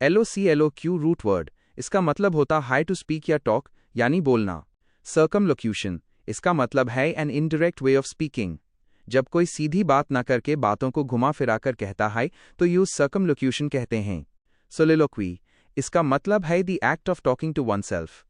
LOCLOQ root word, इसका मतलब होता हाई टू स्पीक या टॉक यानी बोलना। सर्कमलोक्यूशन, इसका मतलब है an indirect way of speaking. जब कोई सीधी बात न करके बातों को घुमा फिराकर कहता है तो यूज सर्कमलोक्यूशन कहते हैं। सोलिलोक्वी, इसका मतलब है the act of talking to oneself.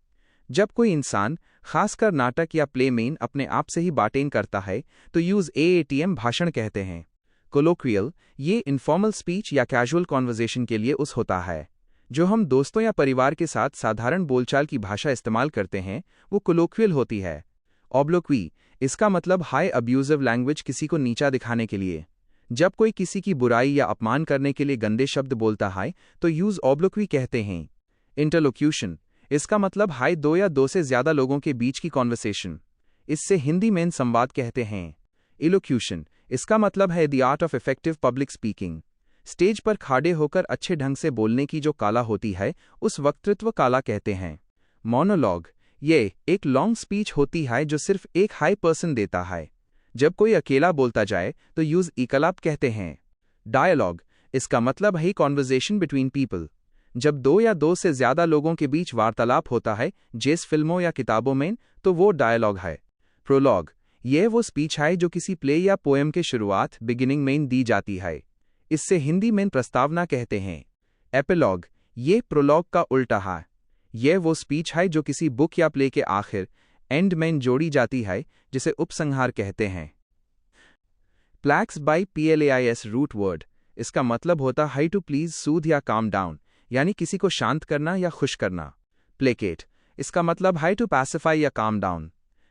जब कोई इंसान, खासकर नाटक या प्ले में, अपने आप से ही बातें करता है तो यूज AATM भाषण कहते हैं। कोलोक्वियल, ये इनफॉर्मल स्पीच या कैजुअल कॉन्वर्जेशन के लिए उस होता है जो हम दोस्तों या परिवार के साथ साधारण बोलचाल की भाषा इस्तेमाल करते हैं, वो कोलोक्वियल होती है। ऑब्लोक्वी, इसका मतलब हाई अब्यूजिव लैंग्वेज, किसी को नीचा दिखाने के लिए। जब कोई किसी की बुराई या अपमान करने के लिए गंदे शब्द बोलता है तो यूज ऑब्लोक्वी कहते हैं। इंटरलोक्यूशन, इसका मतलब हाई दो या दो से ज्यादा लोगों के बीच की कॉन्वर्सेशन। इससे हिंदी में संवाद कहते हैं। इलोक्यूशन, इसका मतलब है the art of effective public speaking. Stage पर खड़े होकर अच्छे ढंग से बोलने की जो कला होती है उस वक्तृत्व कला कहते हैं। मोनोलॉग, ये एक लॉन्ग स्पीच होती है जो सिर्फ एक हाई पर्सन देता है। जब कोई अकेला बोलता जाए तो यूज इकलाप कहते हैं। डायलॉग, इसका मतलब है कॉन्वर्जेशन बिटवीन पीपल। जब दो या दो से ज्यादा लोगों के बीच वार्तालाप होता है जैसे फिल्मों या किताबों में, तो वो डायलॉग है। प्रोलॉग, ये वो स्पीच है जो किसी प्ले या पोएम के शुरुआत बिगिनिंग में दी जाती है। इससे हिंदी में प्रस्तावना कहते हैं। एपिलॉग, ये प्रोलॉग का उल्टा है। यह वो स्पीच है जो किसी बुक या प्ले के आखिर एंड में जोड़ी जाती है, जिसे उपसंहार कहते हैं। Plex by PLAIS root word, इसका मतलब होता है टू प्लीज, सूद या काम डाउन, यानी किसी को शांत करना या खुश करना। प्लेकेट, इसका मतलब है टू पैसिफाई या काम डाउन।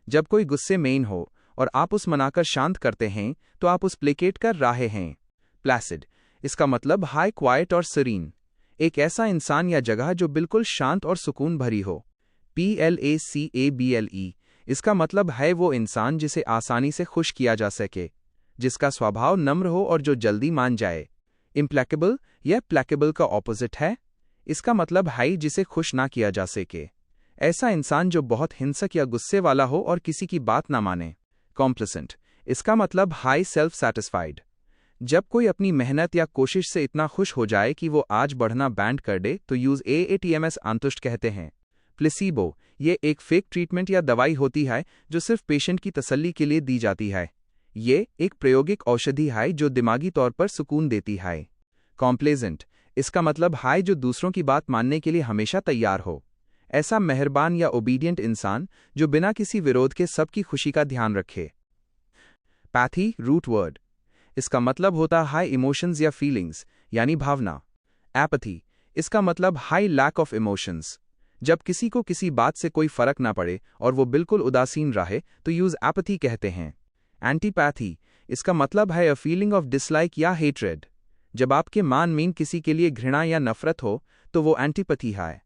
जब कोई गुस्से में हो और आप उस मनाकर शांत करते हैं तो आप उस प्लेकेट कर रहे हैं। प्लैसिड, इसका मतलब हाई क्वाइट और सरीन, एक ऐसा इंसान या जगह जो बिल्कुल शांत और सुकून भरी हो। PLACABLE, इसका मतलब है वो इंसान जिसे आसानी से खुश किया जा सके, जिसका स्वभाव नम्र हो और जो जल्दी मान जाए। इम्प्लेकेबल, यह प्लेकेबल का ऑपोजिट है। इसका मतलब है जिसे खुश ना किया जा सके, ऐसा इंसान जो बहुत हिंसक या गुस्से वाला हो और किसी की बात ना माने। कॉम्प्लिसेंट, इसका मतलब हाई सेल्फ सेटिस्फाइड। जब कोई अपनी मेहनत या कोशिश से इतना खुश हो जाए कि वो आज बढ़ना बैंड कर दे तो यूज AATMS आंतुष्ट कहते हैं। प्लेसीबो, ये एक फेक ट्रीटमेंट या दवाई होती है जो सिर्फ पेशेंट की तसल्ली के लिए दी जाती है। ये एक प्रायोगिक औषधि है जो दिमागी तौर पर सुकून देती है। कॉम्प्लेजेंट, इसका मतलब है जो दूसरों की बात मानने के लिए हमेशा तैयार हो, ऐसा मेहरबान या ओबीडियंट इंसान जो बिना किसी विरोध के सबकी खुशी का ध्यान रखे। पैथी रूट वर्ड, इसका मतलब होता हाई इमोशंस या फीलिंग्स यानी भावना। एपैथी, इसका मतलब हाई लैक ऑफ इमोशंस। जब किसी को किसी बात से कोई फर्क ना पड़े और वो बिल्कुल उदासीन रहे तो यूज एपैथी कहते हैं। एंटीपैथी, इसका मतलब है अ फीलिंग ऑफ डिसलाइक या हेट्रेड। जब आपके मान में किसी के लिए घृणा या नफरत हो तो वो एंटीपैथी है।